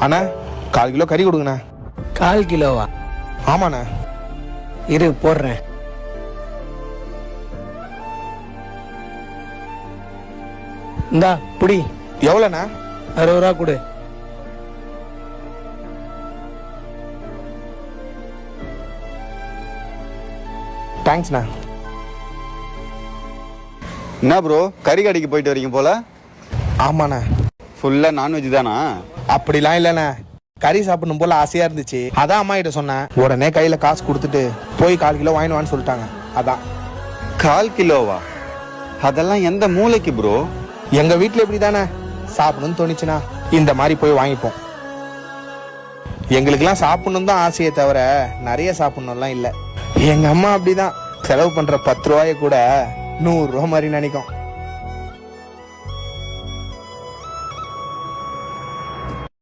அண்ணா 1/4 kilo கறி கொடுங்கண்ணா. 1/4 கிலோவா? ஆமாண்ணா. இரு போடுறேன். இந்தா புடி. எவ்வளோண்ணா? 60 ரூபா கொடு. தேங்க்ஸ்ண்ணா. என்ன ப்ரோ கறி கடைக்கு போயிட்டு வரீங்க போல? ஆமாண்ணா. ஃபுல்லாக நான்வெஜ் தானா? அப்படிலாம் இல்லைண்ணா, கறி சாப்பிடணும் போல ஆசையாக இருந்துச்சு, அதான் அம்மா கிட்ட சொன்னேன். உடனே கையில் காசு கொடுத்துட்டு போய் 1/4 கிலோ வாங்கினு சொல்லிட்டாங்க. அதான். 1/4 கிலோவா? அதெல்லாம் எந்த மூளைக்கு ப்ரோ? எங்கள் வீட்டில் எப்படி தானே, சாப்பிடணும்னு தோணுச்சுன்னா இந்த மாதிரி போய் வாங்கிப்போம். எங்களுக்கெல்லாம் சாப்பிடணும் தான் ஆசையை தவிர நிறைய சாப்பிடணும்லாம் இல்லை. எங்கள் அம்மா அப்படிதான் செலவு பண்ணுற 10 ரூபாயை கூட 100 ரூபா மாதிரி நினைக்கும்.